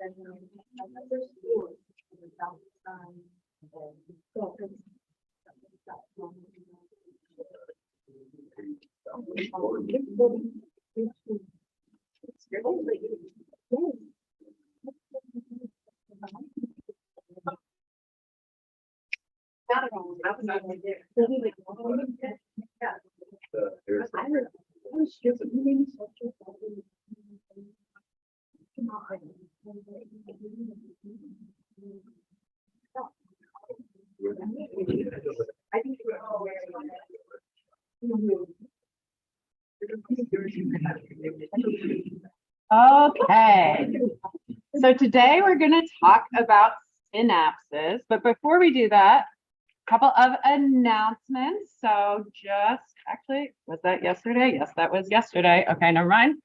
Okay, so today we're going to talk about synapses, but before we do that, a couple of announcements. So actually, was that yesterday? Yes, that was yesterday. Okay, never mind.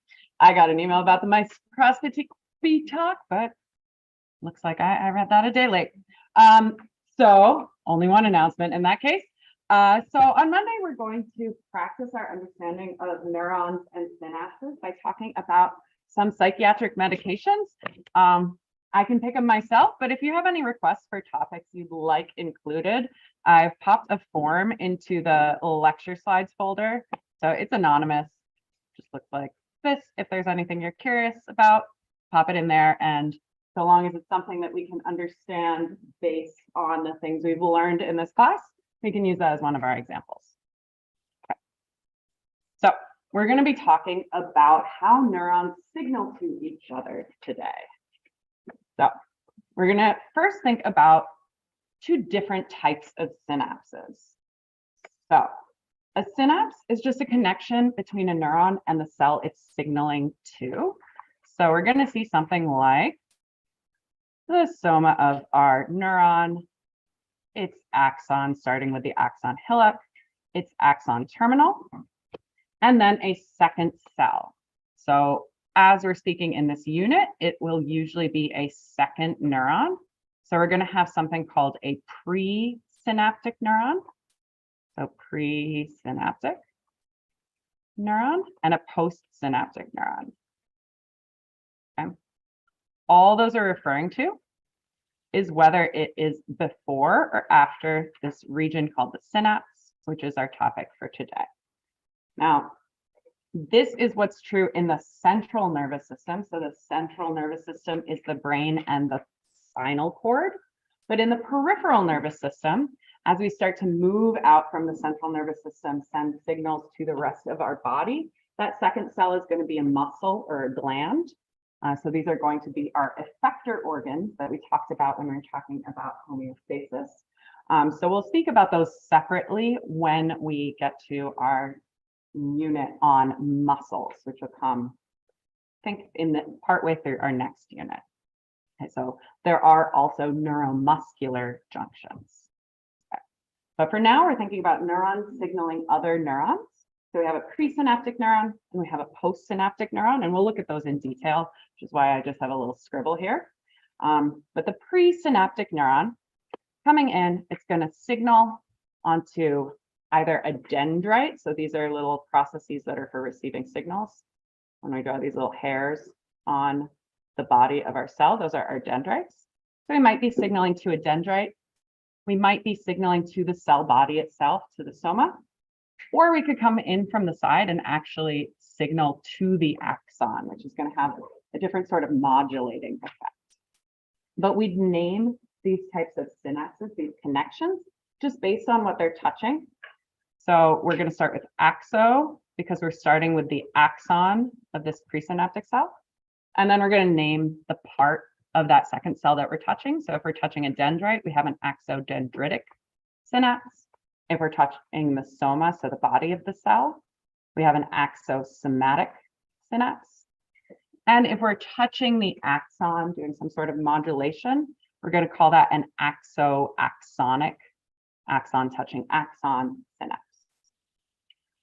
I got an email about the microscopy talk, but looks like I read that a day late. So only one announcement in that case. So on Monday, we're going to practice our understanding of neurons and synapses by talking about some psychiatric medications. I can pick them myself, but if you have any requests for topics you'd like included, I've popped a form into the lecture slides folder. So it's anonymous, just looks like this. If there's anything you're curious about, pop it in there. And so long as it's something that we can understand based on the things we've learned in this class, we can use that as one of our examples. Okay. So we're going to be talking about how neurons signal to each other today. So we're going to first think about two different types of synapses. So a synapse is just a connection between a neuron and the cell it's signaling to. So we're going to see something like the soma of our neuron, its axon, starting with the axon hillock, its axon terminal, and then a second cell. So as we're speaking in this unit, it will usually be a second neuron. So we're going to have something called a presynaptic neuron. So presynaptic neuron and a postsynaptic neuron. Okay. All those are referring to is whether it is before or after this region called the synapse, which is our topic for today. Now, this is what's true in the central nervous system. So the central nervous system is the brain and the spinal cord. But in the peripheral nervous system, as we start to move out from the central nervous system, send signals to the rest of our body, that second cell is going to be a muscle or a gland. So these are going to be our effector organs that we talked about when we were talking about homeostasis. So we'll speak about those separately when we get to our unit on muscles, which will come, I think, in the partway through our next unit. Okay, so there are also neuromuscular junctions. Okay. But for now, we're thinking about neurons signaling other neurons. So we have a presynaptic neuron and we have a postsynaptic neuron, and we'll look at those in detail, which is why I just have a little scribble here. But the presynaptic neuron coming in, it's going to signal onto either a dendrite. So these are little processes that are for receiving signals. When we draw these little hairs on the body of our cell, those are our dendrites. So we might be signaling to a dendrite. We might be signaling to the cell body itself, to the soma, or we could come in from the side and actually signal to the axon, which is going to have a different sort of modulating effect. But we'd name these types of synapses, these connections, just based on what they're touching. So we're going to start with axo because we're starting with the axon of this presynaptic cell. And then we're going to name the part of that second cell that we're touching. So if we're touching a dendrite, we have an axodendritic synapse. If we're touching the soma, so the body of the cell, we have an axosomatic synapse. And if we're touching the axon, doing some sort of modulation, we're going to call that an axo-axonic, axon touching axon synapse.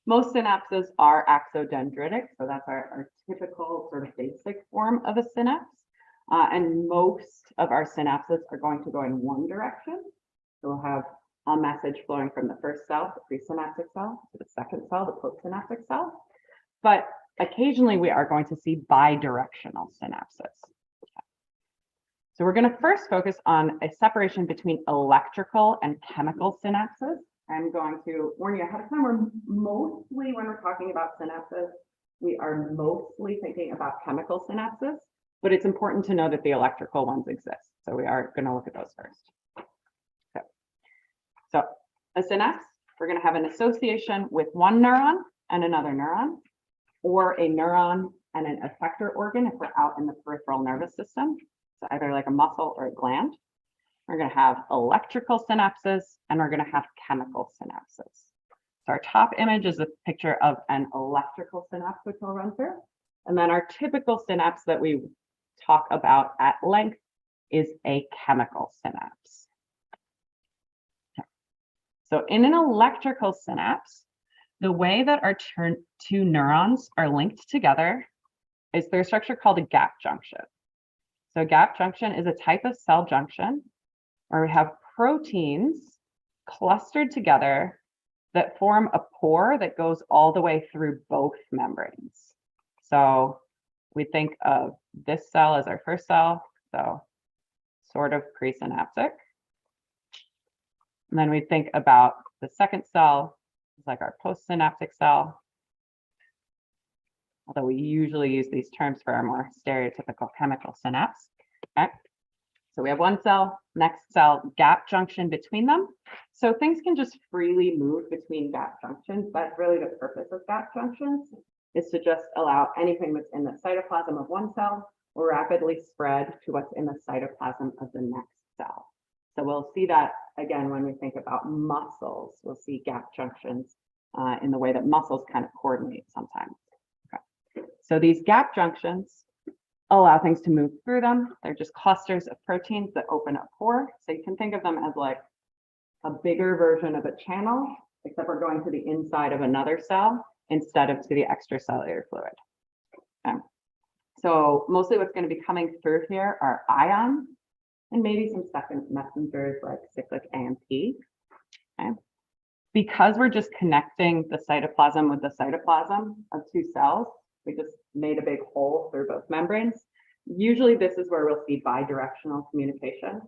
Most synapses are axodendritic, so that's our typical sort of basic form of a synapse. And most of our synapses are going to go in one direction. So we'll have a message flowing from the first cell, the presynaptic cell, to the second cell, the postsynaptic cell. But occasionally we are going to see bidirectional synapses. So we're going to first focus on a separation between electrical and chemical synapses. I'm going to warn you ahead of time, when we're talking about synapses, we are mostly thinking about chemical synapses, but it's important to know that the electrical ones exist. So we are going to look at those first. Okay. So a synapse, we're going to have an association with one neuron and another neuron, or a neuron and an effector organ if we're out in the peripheral nervous system. So either like a muscle or a gland. We're going to have electrical synapses and we're going to have chemical synapses. So our top image is a picture of an electrical synapse, which we'll run through. And then our typical synapse that we talk about at length is a chemical synapse. Okay. So in an electrical synapse, the way that our two neurons are linked together is through a structure called a gap junction. So a gap junction is a type of cell junction where we have proteins clustered together that form a pore that goes all the way through both membranes. So we think of this cell as our first cell, so sort of presynaptic. And then we think about the second cell as like our postsynaptic cell, although we usually use these terms for our more stereotypical chemical synapse. Okay. So we have one cell, next cell, gap junction between them. So things can just freely move between gap junctions. That's really the purpose of gap junctions, is to just allow anything that's in the cytoplasm of one cell will rapidly spread to what's in the cytoplasm of the next cell. So we'll see that again when we think about muscles. We'll see gap junctions in the way that muscles kind of coordinate sometimes. Okay. So these gap junctions allow things to move through them. They're just clusters of proteins that open a pore. So you can think of them as like a bigger version of a channel, except we're going to the inside of another cell instead of to the extracellular fluid. Okay. So mostly what's going to be coming through here are ions and maybe some second messengers like cyclic AMP. Okay. Because we're just connecting the cytoplasm with the cytoplasm of two cells, we just made a big hole through both membranes. Usually this is where we'll see bidirectional communication.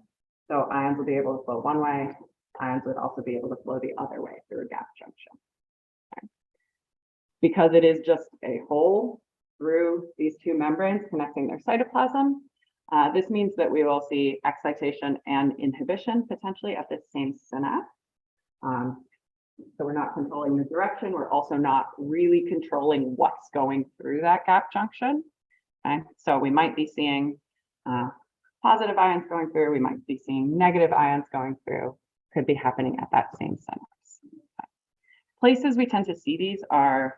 So ions will be able to flow one way, ions would also be able to flow the other way through a gap junction. Okay. Because it is just a hole through these two membranes connecting their cytoplasm, this means that we will see excitation and inhibition potentially at the same synapse. So we're not controlling the direction. We're also not really controlling what's going through that gap junction. Okay? So we might be seeing positive ions going through. We might be seeing negative ions going through. Could be happening at that same synapse. Okay. Places we tend to see these are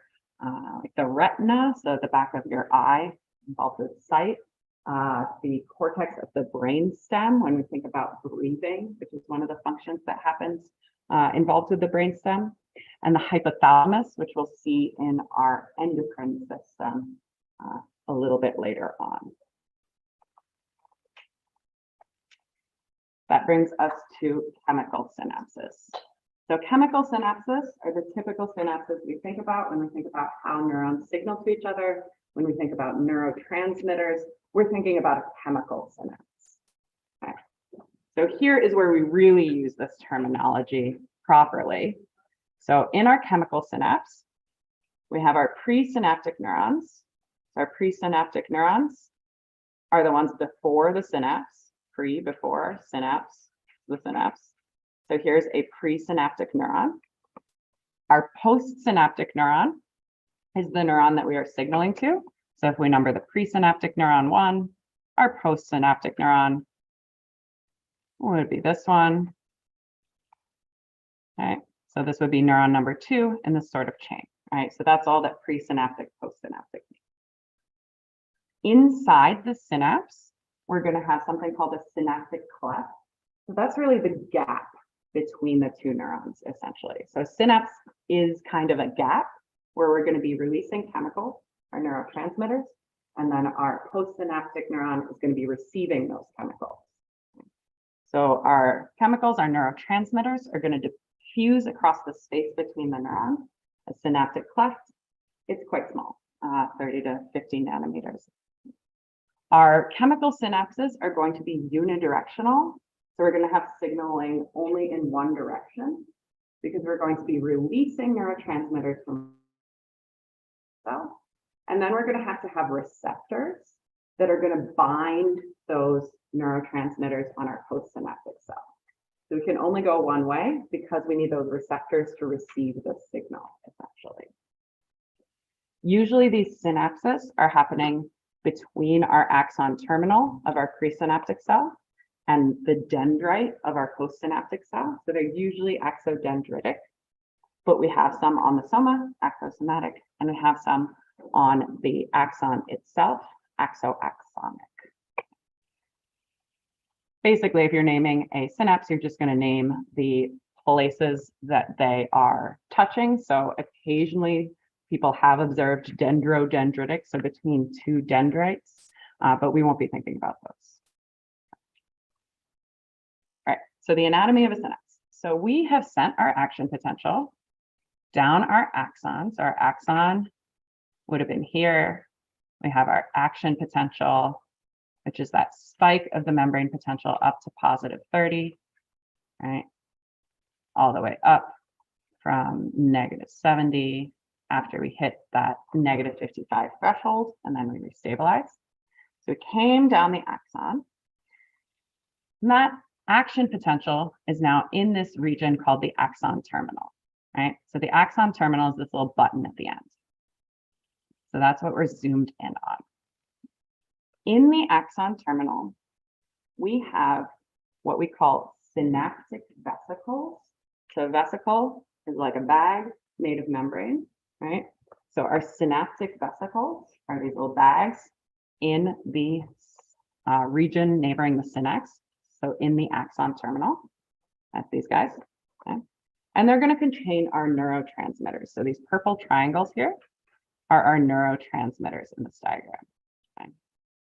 like the retina, so the back of your eye, involved with sight. The cortex of the brain stem when we think about breathing, which is one of the functions that happens involved with the brainstem, and the hypothalamus, which we'll see in our endocrine system a little bit later on. That brings us to chemical synapses. So chemical synapses are the typical synapses we think about when we think about how neurons signal to each other. When we think about neurotransmitters, we're thinking about a chemical synapse. Okay. So here is where we really use this terminology properly. So in our chemical synapse, we have our presynaptic neurons. Our presynaptic neurons are the ones before the synapse, before synapse, the synapse. So here's a presynaptic neuron. Our postsynaptic neuron is the neuron that we are signaling to. So if we number the presynaptic neuron 1, our postsynaptic neuron would be this one. Okay, so this would be neuron number 2 in this sort of chain. Right, so that's all that presynaptic, postsynaptic means. Inside the synapse, we're going to have something called a synaptic cleft. So that's really the gap between the two neurons, essentially. So synapse is kind of a gap where we're going to be releasing chemicals, our neurotransmitters, and then our postsynaptic neuron is going to be receiving those chemicals. So our chemicals, our neurotransmitters, are going to diffuse across the space between the neurons. A synaptic cleft, it's quite small, 30 to 50 nanometers. Our chemical synapses are going to be unidirectional. So we're going to have signaling only in one direction because we're going to be releasing neurotransmitters from the cell. And then we're going to have receptors that are going to bind those neurotransmitters on our postsynaptic cell. So we can only go one way because we need those receptors to receive the signal, essentially. Usually these synapses are happening between our axon terminal of our presynaptic cell and the dendrite of our postsynaptic cell. So they're usually axodendritic, but we have some on the soma, axosomatic, and we have some on the axon itself, axoaxonic. Basically, if you're naming a synapse, you're just going to name the places that they are touching. So occasionally people have observed dendrodendritic, so between two dendrites, but we won't be thinking about those. All right, so the anatomy of a synapse. So we have sent our action potential down our axon. So our axon would have been here. We have our action potential, which is that spike of the membrane potential up to positive 30, right? All the way up from negative 70 after we hit that negative 55 threshold, and then we restabilize. So it came down the axon. And that action potential is now in this region called the axon terminal, right? So the axon terminal is this little button at the end. So that's what we're zoomed in on. In the axon terminal, we have what we call synaptic vesicles. So a vesicle is like a bag made of membrane, right? So our synaptic vesicles are these little bags in the region neighboring the synapse. So in the axon terminal, that's these guys, okay? And they're going to contain our neurotransmitters. So these purple triangles here are our neurotransmitters in this diagram. Okay?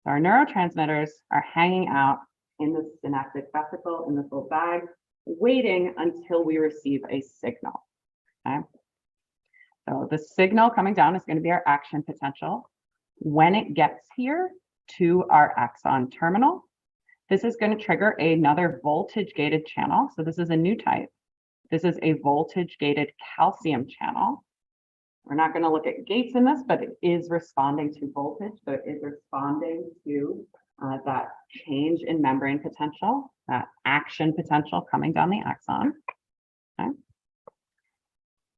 So our neurotransmitters are hanging out in the synaptic vesicle in this little bag, waiting until we receive a signal. Okay? So the signal coming down is going to be our action potential. When it gets here to our axon terminal, this is going to trigger another voltage-gated channel. So this is a new type. This is a voltage-gated calcium channel. We're not going to look at gates in this, but it is responding to voltage. So it is responding to that change in membrane potential, that action potential coming down the axon. Okay.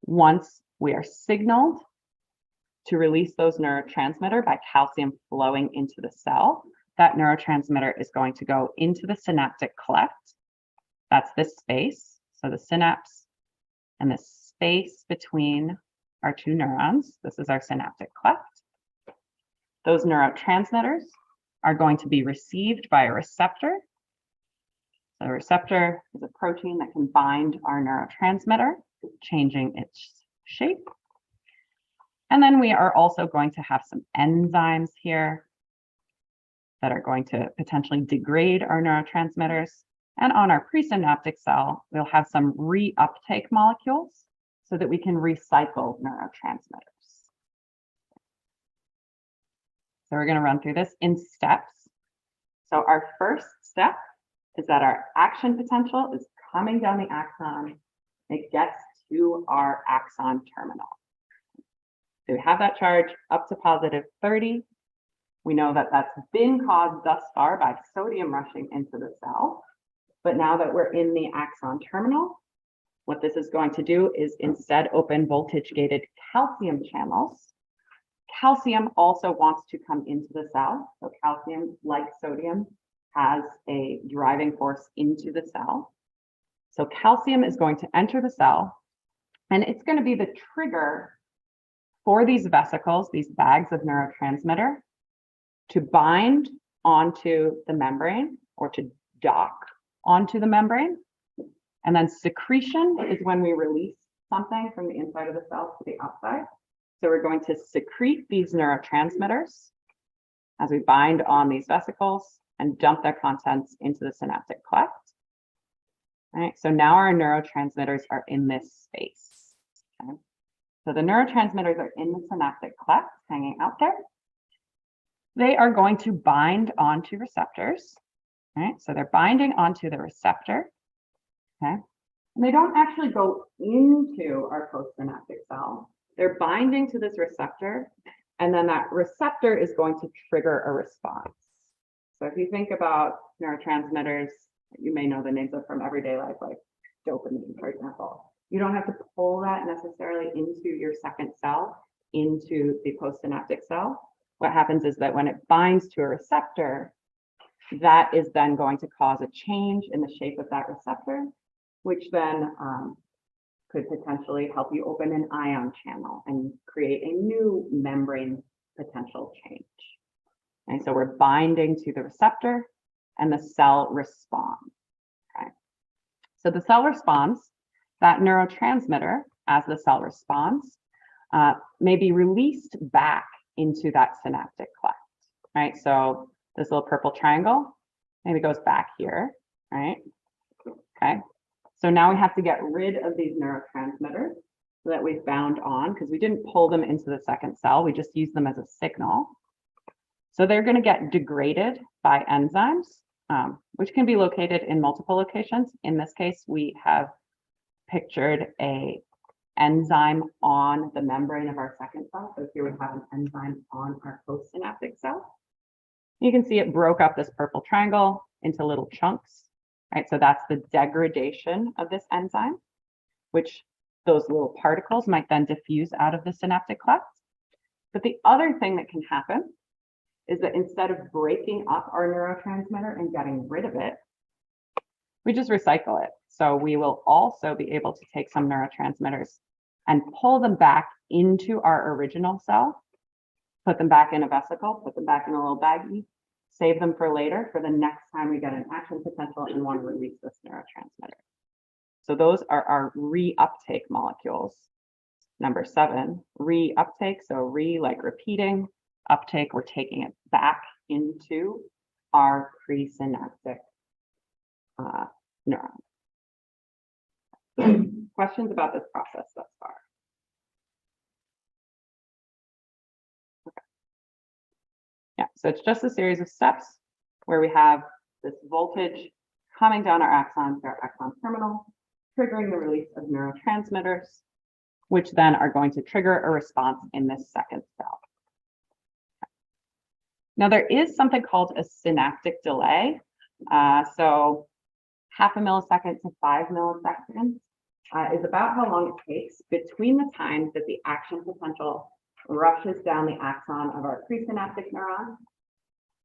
Once we are signaled to release those neurotransmitter by calcium flowing into the cell, that neurotransmitter is going to go into the synaptic cleft. That's this space. So the synapse and the space between our two neurons. This is our synaptic cleft. Those neurotransmitters are going to be received by a receptor. So a receptor is a protein that can bind our neurotransmitter, changing its shape. And then we are also going to have some enzymes here that are going to potentially degrade our neurotransmitters. And on our presynaptic cell, we'll have some reuptake molecules so that we can recycle neurotransmitters. So we're going to run through this in steps. So our first step is that our action potential is coming down the axon. It gets to our axon terminal. So we have that charge up to positive 30. We know that that's been caused thus far by sodium rushing into the cell. But now that we're in the axon terminal, what this is going to do is instead open voltage-gated calcium channels. Calcium also wants to come into the cell. So calcium, like sodium, has a driving force into the cell. So calcium is going to enter the cell, and it's going to be the trigger for these vesicles, these bags of neurotransmitter, to bind onto the membrane or to dock onto the membrane. And then secretion is when we release something from the inside of the cell to the outside. So we're going to secrete these neurotransmitters as we bind on these vesicles and dump their contents into the synaptic cleft. All right, so now our neurotransmitters are in this space. Okay. So the neurotransmitters are in the synaptic cleft, hanging out there. they are going to bind onto receptors, right? So they're binding onto the receptor, okay? And they don't actually go into our postsynaptic cell. They're binding to this receptor, and then that receptor is going to trigger a response. So if you think about neurotransmitters, you may know the names of from everyday life, like dopamine, for example. You don't have to pull that necessarily into your second cell, into the postsynaptic cell. What happens is that when it binds to a receptor, that is then going to cause a change in the shape of that receptor, which then could potentially help you open an ion channel and create a new membrane potential change. And so we're binding to the receptor and the cell responds. Okay. So the cell responds, that neurotransmitter, as the cell responds, may be released back into that synaptic cleft, right? So this little purple triangle maybe goes back here, right? Okay. So now we have to get rid of these neurotransmitters that we've bound on, because we didn't pull them into the second cell, we just used them as a signal. So they're going to get degraded by enzymes, which can be located in multiple locations. In this case, we have pictured a enzyme on the membrane of our second cell. So here we have an enzyme on our postsynaptic cell. You can see it broke up this purple triangle into little chunks, right? So that's the degradation of this enzyme, which those little particles might then diffuse out of the synaptic cleft. But the other thing that can happen is that instead of breaking up our neurotransmitter and getting rid of it, we just recycle it. So we will also be able to take some neurotransmitters and pull them back into our original cell, put them back in a vesicle, put them back in a little baggie, save them for later for the next time we get an action potential and want to release this neurotransmitter. So those are our reuptake molecules. Number 7, reuptake. So re like repeating, uptake, we're taking it back into our presynaptic neuron. Questions about this process thus far? Okay. Yeah, so it's just a series of steps where we have this voltage coming down our axon to our axon terminal, triggering the release of neurotransmitters, which then are going to trigger a response in this second cell. Now there is something called a synaptic delay. So 0.5 millisecond to 5 milliseconds is about how long it takes between the time that the action potential rushes down the axon of our presynaptic neuron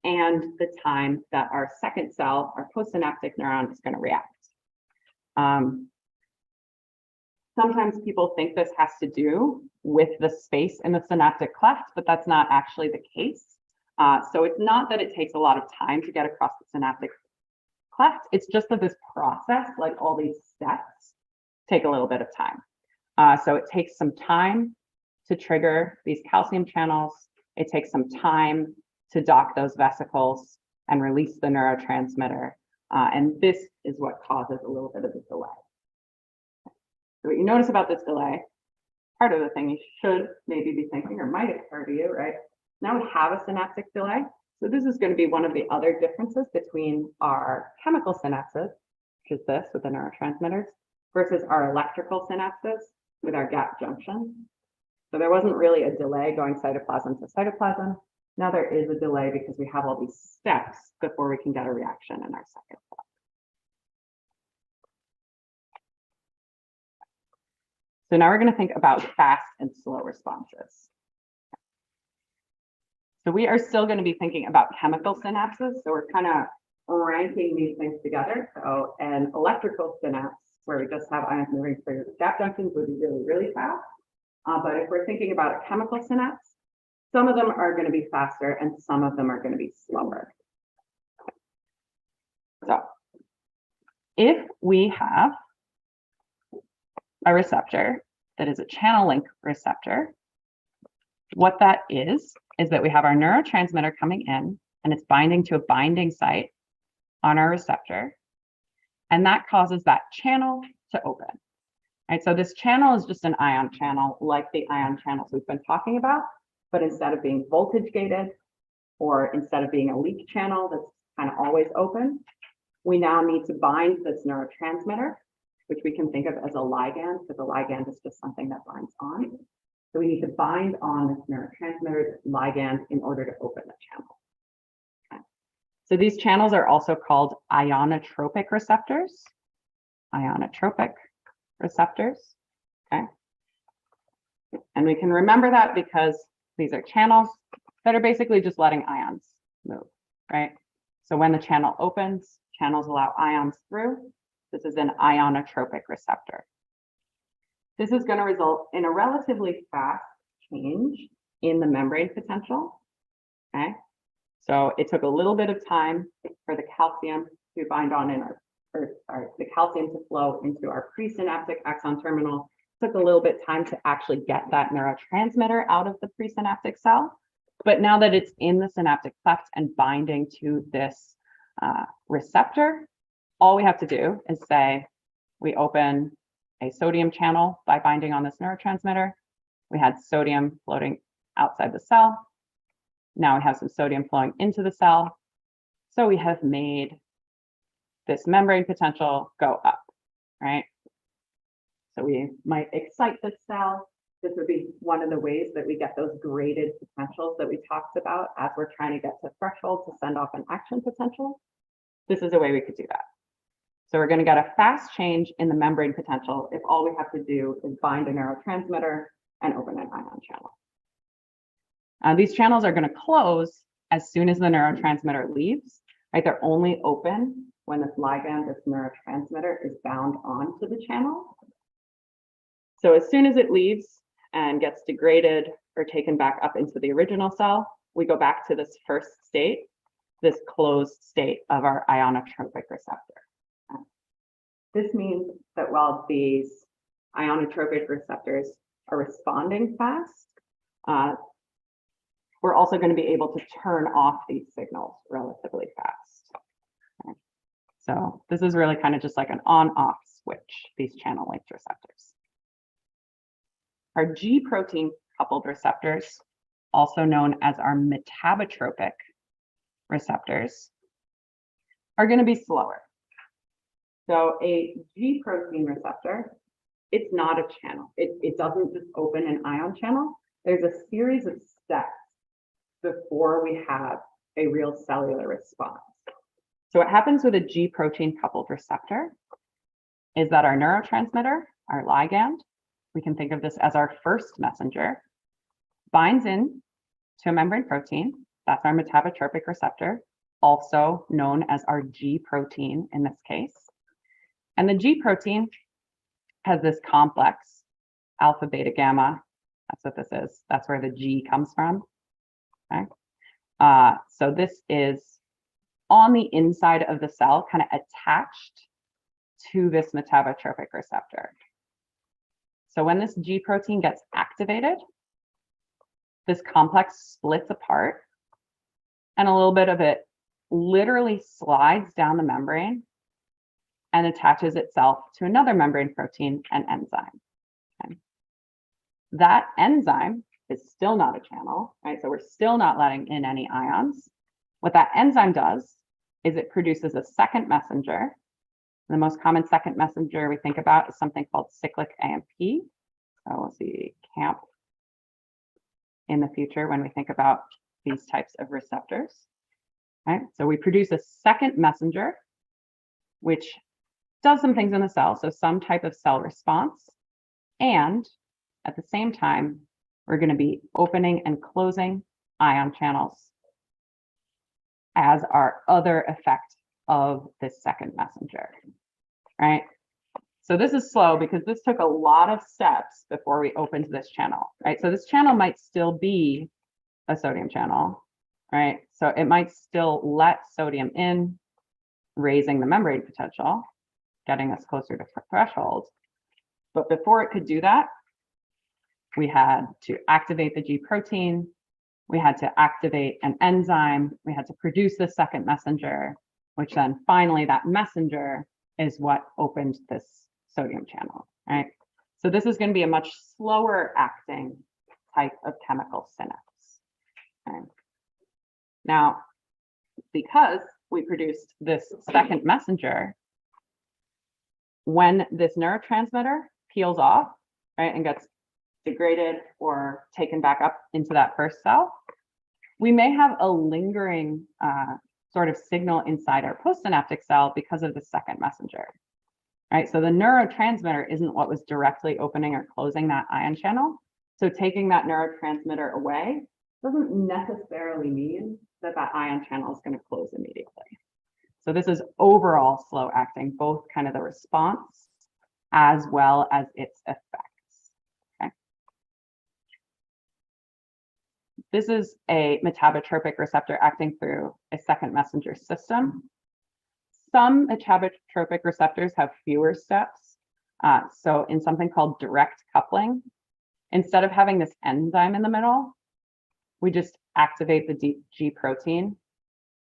and the time that our second cell, our postsynaptic neuron, is going to react. Sometimes people think this has to do with the space in the synaptic cleft, but that's not actually the case. So it's not that it takes a lot of time to get across the synaptic cleft. It's just that this process, like all these steps, take a little bit of time. So it takes some time to trigger these calcium channels. It takes some time to dock those vesicles and release the neurotransmitter. And this is what causes a little bit of the delay. So what you notice about this delay, part of the thing you should maybe be thinking, or might occur to you, right? Now we have a synaptic delay. So this is going to be one of the other differences between our chemical synapses, which is this with the neurotransmitters, versus our electrical synapses with our gap junction. So there wasn't really a delay going cytoplasm to cytoplasm. Now there is a delay because we have all these steps before we can get a reaction in our second cell. So now we're going to think about fast and slow responses. So we are still going to be thinking about chemical synapses. So we're kind of ranking these things together. So an electrical synapse, where we just have ions moving through gap junctions, would be really, really fast. But if we're thinking about a chemical synapse, some of them are going to be faster and some of them are going to be slower. So if we have a receptor that is a channel link receptor, what that is that we have our neurotransmitter coming in and it's binding to a binding site on our receptor, and that causes that channel to open. Right, so this channel is just an ion channel like the ion channels we've been talking about, but instead of being voltage gated, or instead of being a leak channel that's kind of always open, we now need to bind this neurotransmitter, which we can think of as a ligand, because a ligand is just something that binds on. So we need to bind on this neurotransmitter, this ligand, in order to open the channel. Okay. So these channels are also called ionotropic receptors. Ionotropic receptors. Okay. And we can remember that because these are channels that are basically just letting ions move, right? So when the channel opens, channels allow ions through. This is an ionotropic receptor. This is going to result in a relatively fast change in the membrane potential, okay? So it took a little bit of time for the calcium to bind on in our, the calcium to flow into our presynaptic axon terminal. It took a little bit of time to actually get that neurotransmitter out of the presynaptic cell. But now that it's in the synaptic cleft and binding to this receptor, all we have to do is say we open a sodium channel by binding on this neurotransmitter. We had sodium floating outside the cell. Now we have some sodium flowing into the cell. So we have made this membrane potential go up, right? So we might excite the cell. This would be one of the ways that we get those graded potentials that we talked about as we're trying to get to threshold to send off an action potential. This is a way we could do that. So we're going to get a fast change in the membrane potential if all we have to do is bind a neurotransmitter and open an ion channel. These channels are going to close as soon as the neurotransmitter leaves, right? They're only open when this ligand, this neurotransmitter, is bound onto the channel. So as soon as it leaves and gets degraded or taken back up into the original cell, we go back to this first state, this closed state of our ionotropic receptor. This means that while these ionotropic receptors are responding fast, we're also going to be able to turn off these signals relatively fast. Okay. So this is really kind of just like an on-off switch, these channel linked receptors. Our G protein coupled receptors, also known as our metabotropic receptors, are going to be slower. So a G protein receptor, it's not a channel. It doesn't just open an ion channel. There's a series of steps before we have a real cellular response. So what happens with a G protein coupled receptor is that our neurotransmitter, our ligand, we can think of this as our first messenger, binds in to a membrane protein. That's our metabotropic receptor, also known as our G protein in this case. And the G protein has this complex, alpha, beta, gamma. That's what this is. That's where the G comes from. Okay. So this is on the inside of the cell, kind of attached to this metabotropic receptor. So when this G protein gets activated, this complex splits apart, and a little bit of it literally slides down the membrane and attaches itself to another membrane protein, an enzyme. Okay. That enzyme is still not a channel, right? So we're still not letting in any ions. What that enzyme does is it produces a second messenger. The most common second messenger we think about is something called cyclic AMP. So we'll see CAMP in the future when we think about these types of receptors. Right? So we produce a second messenger, which does some things in the cell, so some type of cell response. And at the same time, we're going to be opening and closing ion channels as our other effect of this second messenger, right? So this is slow because this took a lot of steps before we opened this channel, right? So this channel might still be a sodium channel, right? So it might still let sodium in, raising the membrane potential, getting us closer to threshold. But before it could do that, we had to activate the G protein. We had to activate an enzyme. We had to produce the second messenger, which then finally that messenger is what opened this sodium channel, right? So this is going to be a much slower acting type of chemical synapse. Okay. Now, because we produced this second messenger, when this neurotransmitter peels off, right, and gets degraded or taken back up into that first cell, we may have a lingering sort of signal inside our postsynaptic cell because of the second messenger, right? So the neurotransmitter isn't what was directly opening or closing that ion channel. So taking that neurotransmitter away doesn't necessarily mean that that ion channel is going to close immediately. So this is overall slow acting, both kind of the response as well as its effects. Okay. This is a metabotropic receptor acting through a second messenger system. Some metabotropic receptors have fewer steps. So in something called direct coupling, instead of having this enzyme in the middle, we just activate the G protein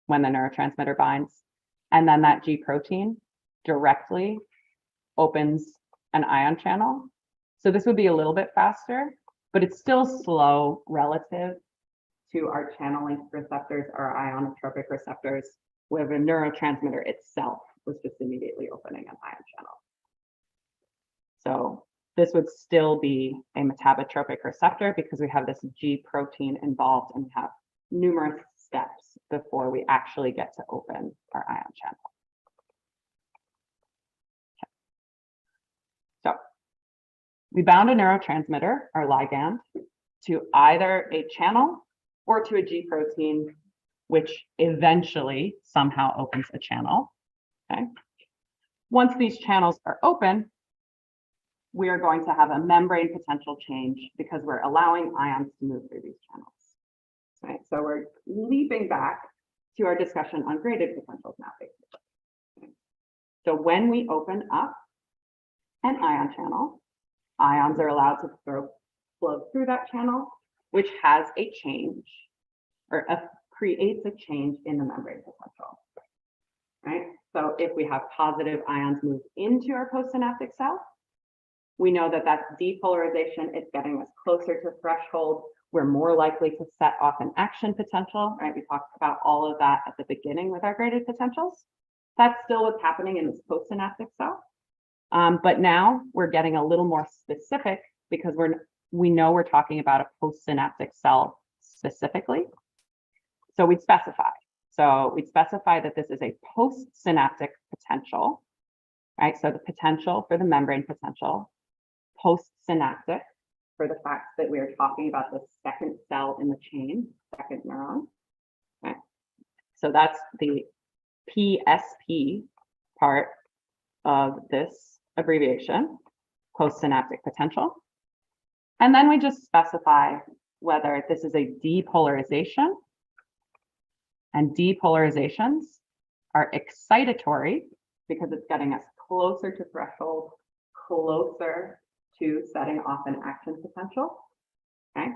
when the neurotransmitter binds. And then that G protein directly opens an ion channel. So this would be a little bit faster, but it's still slow relative to our channel length receptors, our ionotropic receptors, where the neurotransmitter itself was just immediately opening an ion channel. So this would still be a metabotropic receptor because we have this G protein involved and we have numerous steps before we actually get to open our ion channel. Okay. So we bound a neurotransmitter, our ligand, to either a channel or to a G protein, which eventually somehow opens a channel. Okay. Once these channels are open, we are going to have a membrane potential change because we're allowing ions to move through these channels. Right, so we're leaping back to our discussion on graded potentials now, basically. So when we open up an ion channel, ions are allowed to flow through that channel, which has a change or creates a change in the membrane potential. Right, so if we have positive ions move into our postsynaptic cell, we know that that's depolarization. It's getting us closer to threshold. We're more likely to set off an action potential, right? We talked about all of that at the beginning with our graded potentials. That's still what's happening in this postsynaptic cell. But now we're getting a little more specific because we know we're talking about a postsynaptic cell specifically. So we'd specify. So we'd specify that this is a postsynaptic potential, right? So the potential for the membrane potential, postsynaptic, for the fact that we are talking about the second cell in the chain, second neuron. Okay. So that's the PSP part of this abbreviation, postsynaptic potential. And then we just specify whether this is a depolarization, and depolarizations are excitatory because it's getting us closer to threshold, closer to setting off an action potential. Okay,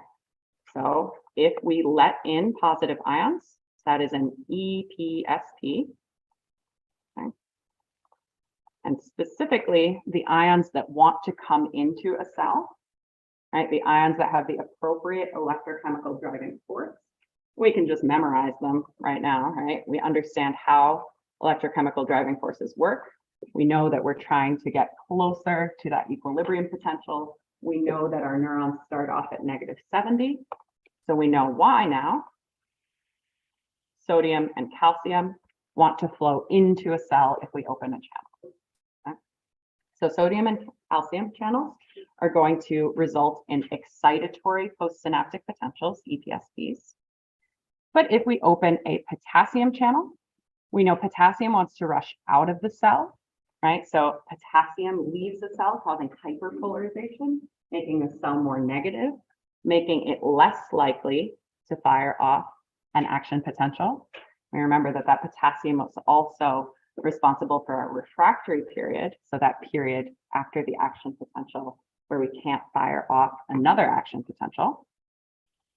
so if we let in positive ions, that is an EPSP. Okay, and specifically the ions that want to come into a cell, right? The ions that have the appropriate electrochemical driving force. We can just memorize them right now, right? We understand how electrochemical driving forces work. We know that we're trying to get closer to that equilibrium potential. We know that our neurons start off at -70. So we know why now. Sodium and calcium want to flow into a cell if we open a channel. Okay? So sodium and calcium channels are going to result in excitatory postsynaptic potentials, EPSPs. But if we open a potassium channel, we know potassium wants to rush out of the cell. Right, so potassium leaves the cell, causing hyperpolarization, making the cell more negative, making it less likely to fire off an action potential. We remember that that potassium was also responsible for a refractory period, so that period after the action potential where we can't fire off another action potential.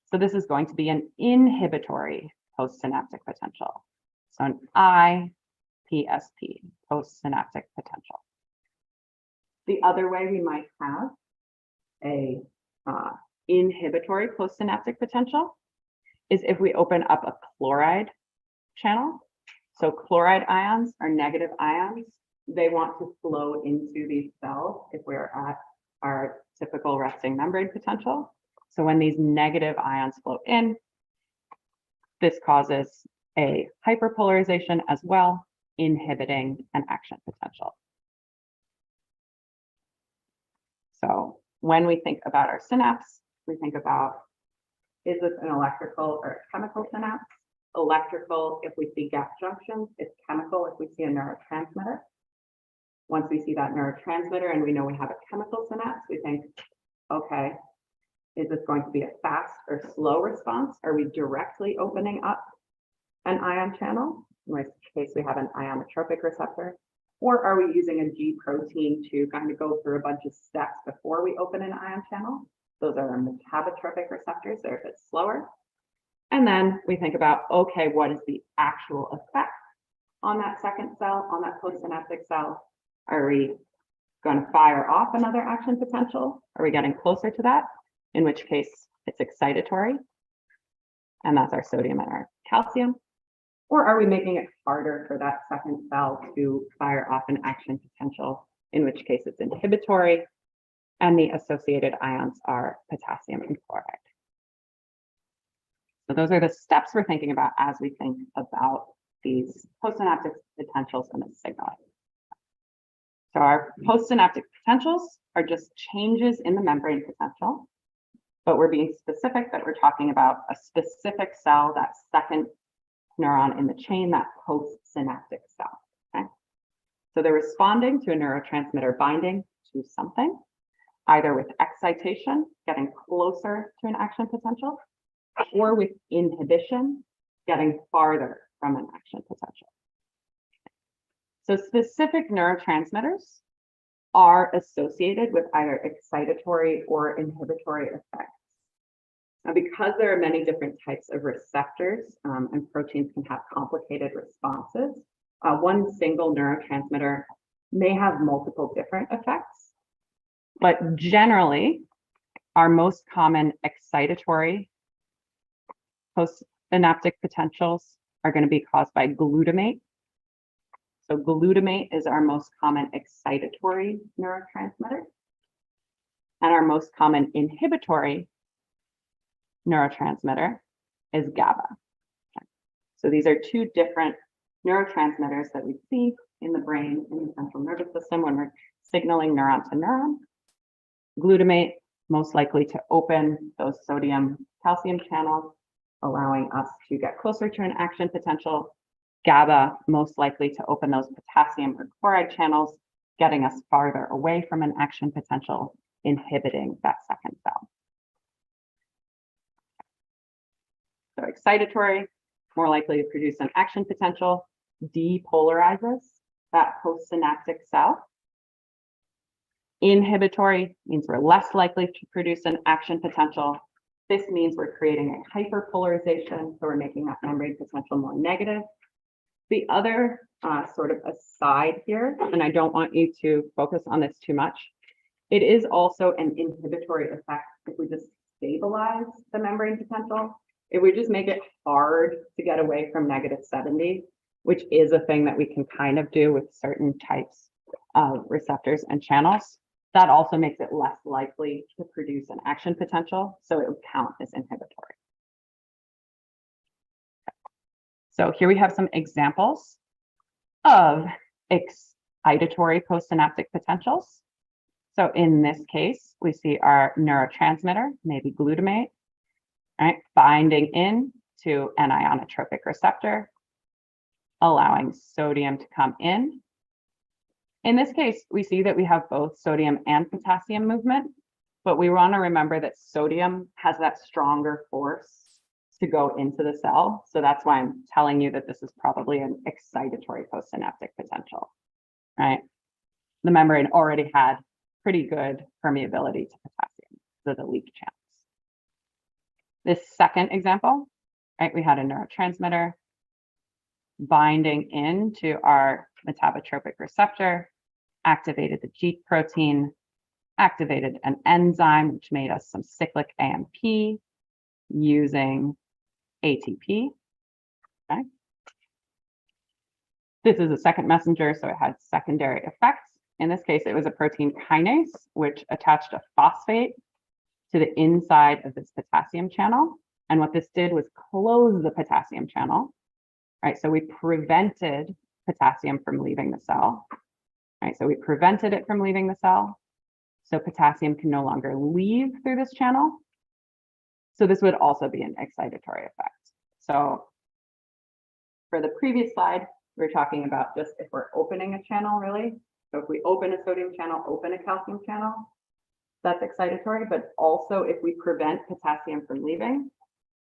So this is going to be an inhibitory postsynaptic potential. So an IPSP, postsynaptic potential. The other way we might have a inhibitory postsynaptic potential is if we open up a chloride channel. So chloride ions are negative ions. They want to flow into these cells if we're at our typical resting membrane potential. So when these negative ions flow in, this causes a hyperpolarization as well, inhibiting an action potential. So when we think about our synapse, we think about, is this an electrical or a chemical synapse? Electrical if we see gap junctions, it's chemical if we see a neurotransmitter. Once we see that neurotransmitter and we know we have a chemical synapse, we think, okay, is this going to be a fast or slow response? Are we directly opening up an ion channel? In which case we have an ionotropic receptor. Or are we using a G protein to kind of go through a bunch of steps before we open an ion channel? Those are metabotropic receptors, they're a bit slower. And then we think about, okay, what is the actual effect on that second cell, on that postsynaptic cell? Are we going to fire off another action potential? Are we getting closer to that? In which case it's excitatory, and that's our sodium and our calcium. Or are we making it harder for that second cell to fire off an action potential, in which case it's inhibitory, and the associated ions are potassium and chloride. So those are the steps we're thinking about as we think about these postsynaptic potentials and the signaling. So our postsynaptic potentials are just changes in the membrane potential, but we're being specific that we're talking about a specific cell, that second neuron in the chain, that postsynaptic cell. Okay? So they're responding to a neurotransmitter binding to something, either with excitation, getting closer to an action potential, or with inhibition, getting farther from an action potential. So specific neurotransmitters are associated with either excitatory or inhibitory effects. Now, because there are many different types of receptors and proteins can have complicated responses, one single neurotransmitter may have multiple different effects, but generally, our most common excitatory postsynaptic potentials are going to be caused by glutamate. So glutamate is our most common excitatory neurotransmitter, and our most common inhibitory neurotransmitter is GABA. Okay. So these are two different neurotransmitters that we see in the brain, in the central nervous system when we're signaling neuron to neuron. Glutamate, most likely to open those sodium-calcium channels, allowing us to get closer to an action potential. GABA, most likely to open those potassium or chloride channels, getting us farther away from an action potential, inhibiting that second cell. So excitatory, more likely to produce an action potential, depolarizes that postsynaptic cell. Inhibitory means we're less likely to produce an action potential. This means we're creating a hyperpolarization, so we're making that membrane potential more negative. The other sort of aside here, and I don't want you to focus on this too much, it is also an inhibitory effect if we just stabilize the membrane potential. If we just make it hard to get away from -70, which is a thing that we can kind of do with certain types of receptors and channels, that also makes it less likely to produce an action potential, so it would count as inhibitory. So here we have some examples of excitatory postsynaptic potentials. So in this case, we see our neurotransmitter, maybe glutamate, right, binding in to an ionotropic receptor, allowing sodium to come in. In this case, we see that we have both sodium and potassium movement, but we want to remember that sodium has that stronger force to go into the cell. So that's why I'm telling you that this is probably an excitatory postsynaptic potential, right? The membrane already had pretty good permeability to potassium, so the leak channels. This second example, right, we had a neurotransmitter binding into our metabotropic receptor, activated the G protein, activated an enzyme, which made us some cyclic AMP using ATP. Okay. This is a second messenger, so it had secondary effects. In this case, it was a protein kinase, which attached a phosphate to the inside of this potassium channel. And what this did was close the potassium channel, right? So we prevented potassium from leaving the cell, right? So we prevented it from leaving the cell. So potassium can no longer leave through this channel. So this would also be an excitatory effect. So for the previous slide, we were talking about just if we're opening a channel, really. So if we open a sodium channel, open a calcium channel, that's excitatory. But also if we prevent potassium from leaving,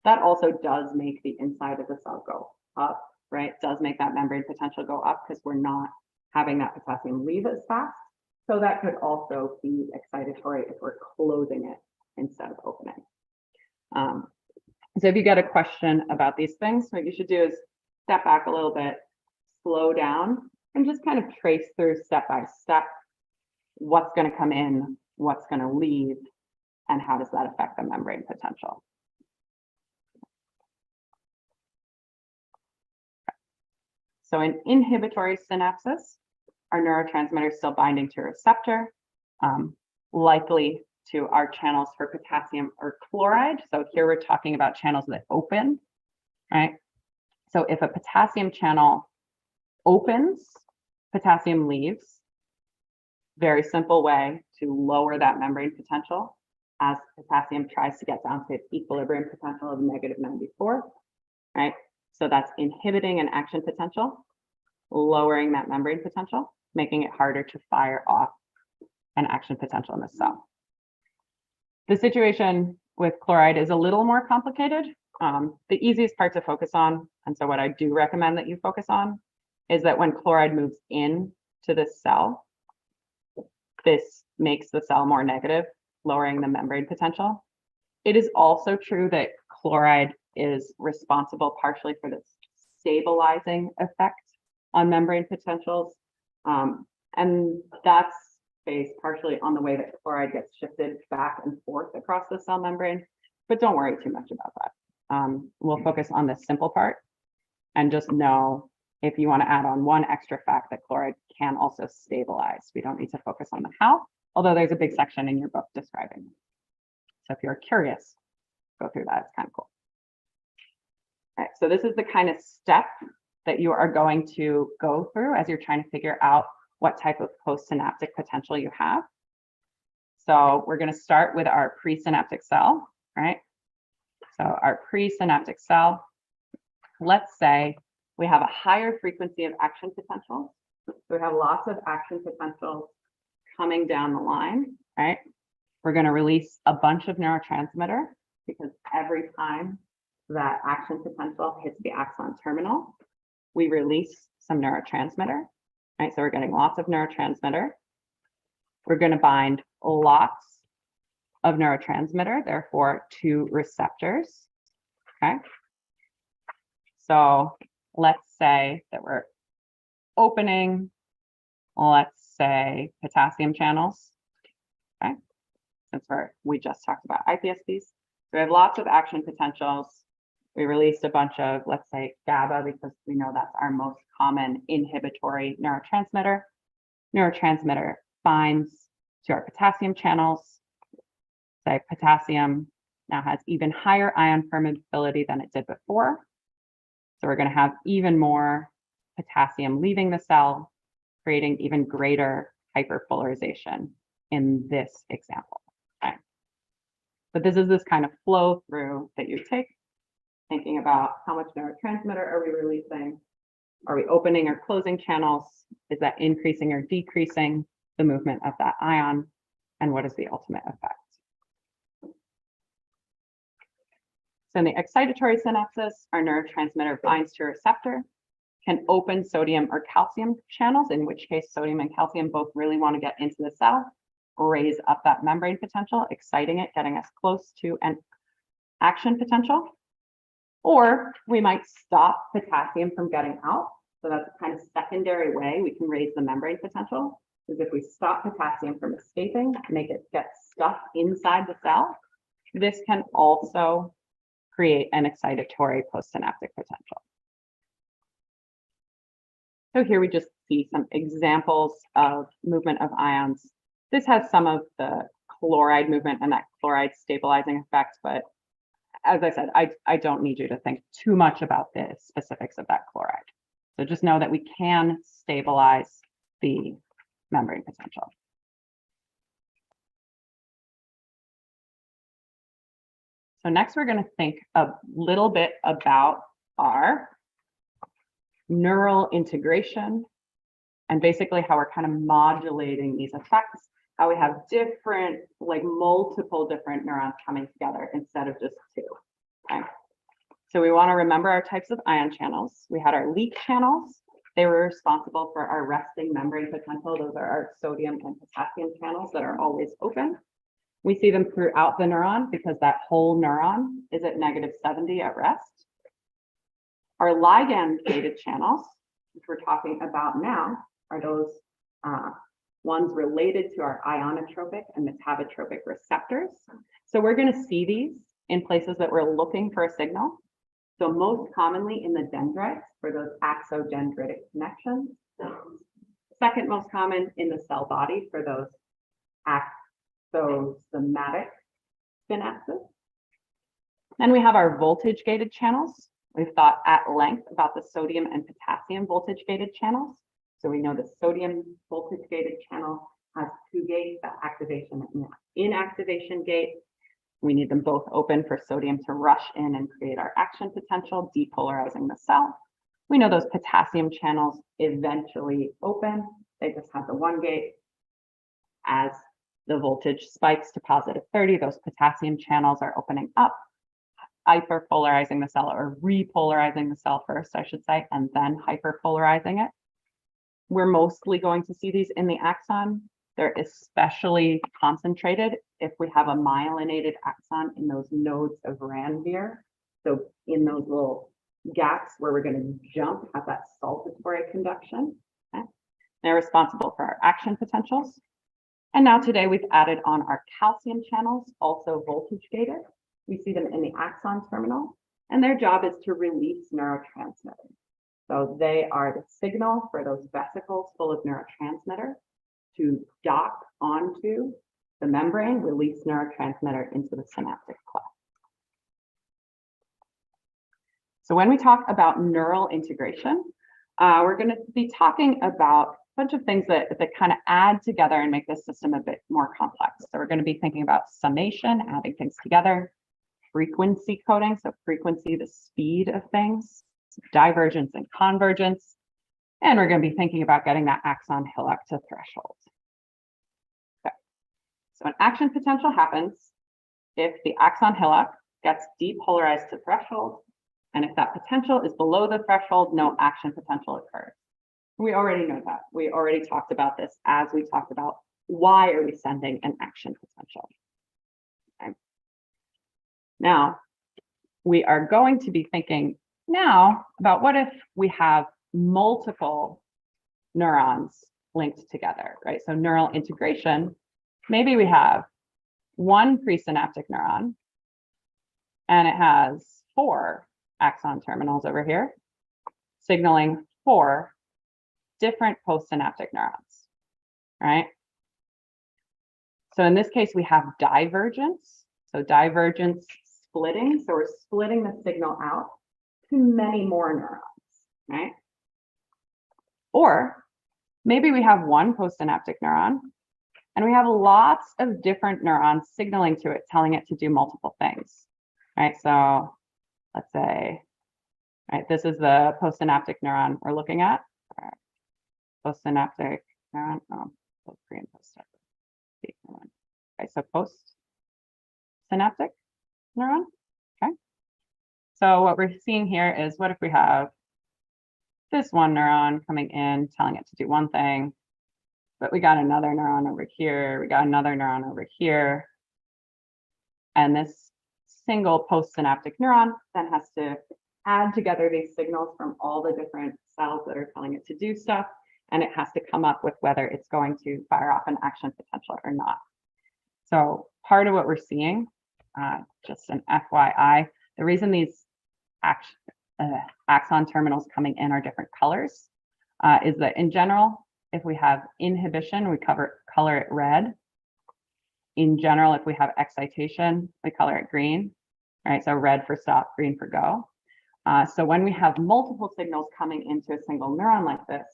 that also does make the inside of the cell go up, right? It does make that membrane potential go up because we're not having that potassium leave as fast. So that could also be excitatory if we're closing it instead of opening. So if you get a question about these things, what you should do is step back a little bit, slow down, and just kind of trace through step by step what's going to come in, what's going to leave, and how does that affect the membrane potential. So in inhibitory synapses, our neurotransmitter is still binding to a receptor, likely to our channels for potassium or chloride. So here we're talking about channels that open, right? So if a potassium channel opens, potassium leaves. Very simple way to lower that membrane potential as potassium tries to get down to its equilibrium potential of -94, right? So that's inhibiting an action potential, lowering that membrane potential, making it harder to fire off an action potential in the cell. The situation with chloride is a little more complicated. The easiest part to focus on, and so what I do recommend that you focus on, is that when chloride moves in to the cell, this makes the cell more negative, lowering the membrane potential. It is also true that chloride is responsible partially for this stabilizing effect on membrane potentials. And that's based partially on the way that chloride gets shifted back and forth across the cell membrane, but don't worry too much about that. We'll focus on the simple part and just know if you want to add on one extra fact that chloride can also stabilize. We don't need to focus on the how, although there's a big section in your book describing it. So if you're curious, go through that. It's kind of cool. All right, so this is the kind of step that you are going to go through as you're trying to figure out what type of postsynaptic potential you have. So we're going to start with our presynaptic cell, right? So our presynaptic cell, let's say we have a higher frequency of action potentials. So we have lots of action potentials coming down the line, right? We're going to release a bunch of neurotransmitter because every time that action potential hits the axon terminal, we release some neurotransmitter, right? So we're getting lots of neurotransmitter. We're going to bind lots of neurotransmitter, therefore to receptors, okay? So let's say that we're opening, let's say potassium channels, okay? Since we just talked about IPSPs. So we have lots of action potentials. We released a bunch of, let's say, GABA, because we know that's our most common inhibitory neurotransmitter. Neurotransmitter binds to our potassium channels. Say potassium now has even higher ion permeability than it did before. So we're going to have even more potassium leaving the cell, creating even greater hyperpolarization in this example. Okay. But this is this kind of flow through that you take, thinking about how much neurotransmitter are we releasing? Are we opening or closing channels? Is that increasing or decreasing the movement of that ion? And what is the ultimate effect? So in the excitatory synapses, our neurotransmitter binds to a receptor, can open sodium or calcium channels, in which case sodium and calcium both really want to get into the cell, raise up that membrane potential, exciting it, getting us close to an action potential. Or we might stop potassium from getting out. So that's a kind of secondary way we can raise the membrane potential, is if we stop potassium from escaping, make it get stuck inside the cell. This can also create an excitatory postsynaptic potential. So here we just see some examples of movement of ions. This has some of the chloride movement and that chloride stabilizing effect, but as I said, I don't need you to think too much about the specifics of that chloride. So just know that we can stabilize the membrane potential. So next we're going to think a little bit about our neural integration and basically how we're kind of modulating these effects, how we have different, like multiple different neurons coming together instead of just two. Okay. So we want to remember our types of ion channels. We had our leak channels. They were responsible for our resting membrane potential. Those are our sodium and potassium channels that are always open. We see them throughout the neuron because that whole neuron is at -70 at rest. Our ligand-gated channels, which we're talking about now, are those ones related to our ionotropic and metabotropic receptors. So we're going to see these in places that we're looking for a signal. So most commonly in the dendrites for those axodendritic connections. Second most common in the cell body for those axosomatic synapses. Then we have our voltage-gated channels. We've thought at length about the sodium and potassium voltage-gated channels. So we know the sodium voltage-gated channel has two gates, the activation and inactivation gate. We need them both open for sodium to rush in and create our action potential, depolarizing the cell. We know those potassium channels eventually open. They just have the one gate. As the voltage spikes to +30, those potassium channels are opening up, hyperpolarizing the cell, or repolarizing the cell first, I should say, and then hyperpolarizing it. We're mostly going to see these in the axon. They're especially concentrated if we have a myelinated axon in those nodes of Ranvier. So in those little gaps where we're going to jump at that saltatory conduction. Okay? They're responsible for our action potentials. And now today we've added on our calcium channels, also voltage gated. We see them in the axon terminal, and their job is to release neurotransmitters. So they are the signal for those vesicles full of neurotransmitter to dock onto the membrane, release neurotransmitter into the synaptic cleft. So when we talk about neural integration, we're going to be talking about a bunch of things that kind of add together and make this system a bit more complex. So we're going to be thinking about summation, adding things together, frequency coding, so frequency, the speed of things, divergence and convergence, and we're going to be thinking about getting that axon hillock to threshold. Okay. So an action potential happens if the axon hillock gets depolarized to threshold, and if that potential is below the threshold, no action potential occurs. We already know that. We already talked about this as we talked about why are we sending an action potential. Okay. Now, we are going to be thinking now about what if we have multiple neurons linked together, right? So neural integration, maybe we have one presynaptic neuron and it has 4 axon terminals over here, signaling 4 different postsynaptic neurons, right? So in this case, we have divergence. So divergence splitting. So we're splitting the signal out to many more neurons, right? Or maybe we have one postsynaptic neuron and we have lots of different neurons signaling to it, telling it to do multiple things, right? So let's say, right, this is the postsynaptic neuron we're looking at. Postsynaptic neuron, pre and postsynaptic neuron. Okay, so postsynaptic neuron, okay? So what we're seeing here is, what if we have this one neuron coming in, telling it to do one thing, but we got another neuron over here, we got another neuron over here, and this single postsynaptic neuron then has to add together these signals from all the different cells that are telling it to do stuff, and it has to come up with whether it's going to fire off an action potential or not. So part of what we're seeing, just an FYI, The reason these axon terminals coming in are different colors is that in general, if we have inhibition, we color it red. In general, if we have excitation, we color it green, right? So red for stop, green for go. So when we have multiple signals coming into a single neuron like this,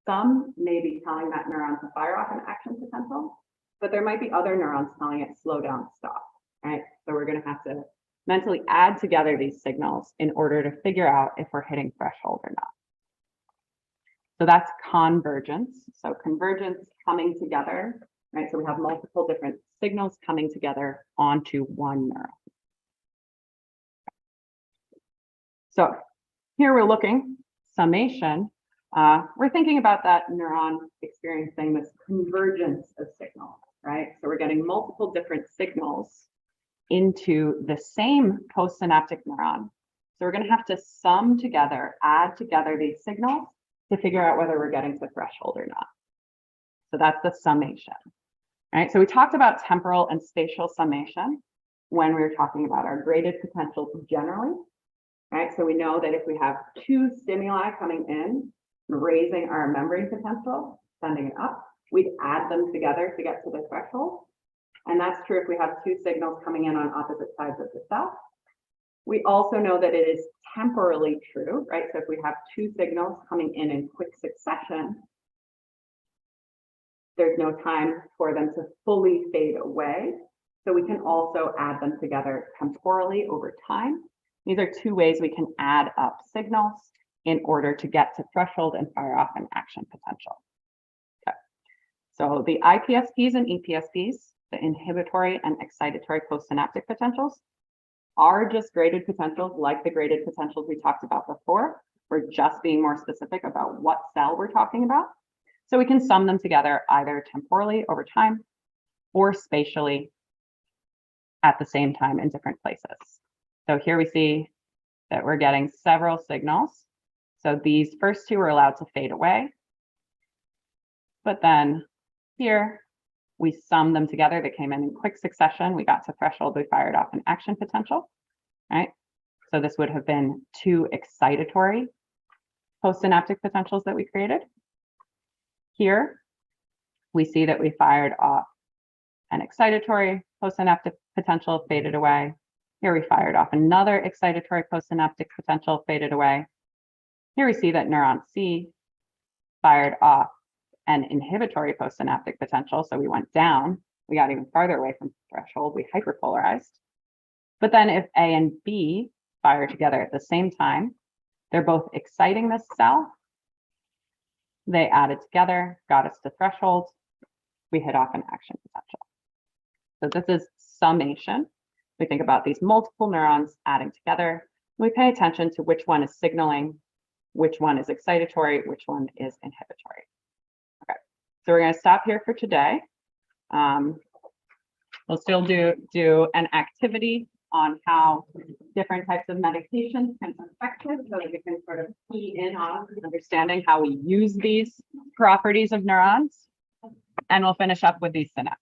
some may be telling that neuron to fire off an action potential, but there might be other neurons telling it slow down, stop, right? So we're going to have to mentally add together these signals in order to figure out if we're hitting threshold or not. So that's convergence. So convergence coming together, right? So we have multiple different signals coming together onto one neuron. So here we're looking, summation. We're thinking about that neuron experiencing this convergence of signals, right? So we're getting multiple different signals into the same postsynaptic neuron. So we're going to have to sum together, add together these signals to figure out whether we're getting to threshold or not. So that's the summation, right? So we talked about temporal and spatial summation when we were talking about our graded potentials generally, right? So we know that if we have two stimuli coming in, raising our membrane potential, sending it up, we'd add them together to get to the threshold. And that's true if we have two signals coming in on opposite sides of the cell. We also know that it is temporally true, right? So if we have two signals coming in quick succession, there's no time for them to fully fade away. So we can also add them together temporally over time. These are two ways we can add up signals in order to get to threshold and fire off an action potential. Okay. So the IPSPs and EPSPs, the inhibitory and excitatory postsynaptic potentials, are just graded potentials like the graded potentials we talked about before. We're just being more specific about what cell we're talking about. So we can sum them together either temporally over time or spatially at the same time in different places. So here we see that we're getting several signals. So these first two are allowed to fade away. But then here, we sum them together. They came in quick succession. We got to threshold. We fired off an action potential, right? So this would have been two excitatory postsynaptic potentials that we created. Here, we see that we fired off an excitatory postsynaptic potential, faded away. Here we fired off another excitatory postsynaptic potential, faded away. Here we see that neuron C fired off an inhibitory postsynaptic potential. So we went down, we got even farther away from threshold, we hyperpolarized. But then if A and B fire together at the same time, they're both exciting this cell. They added together, got us to threshold. We hit off an action potential. So this is summation. We think about these multiple neurons adding together. We pay attention to which one is signaling, which one is excitatory, which one is inhibitory. Okay, so we're going to stop here for today. We'll still do an activity on how different types of medications can affect it so that we can sort of key in on understanding how we use these properties of neurons. And we'll finish up with these synapses.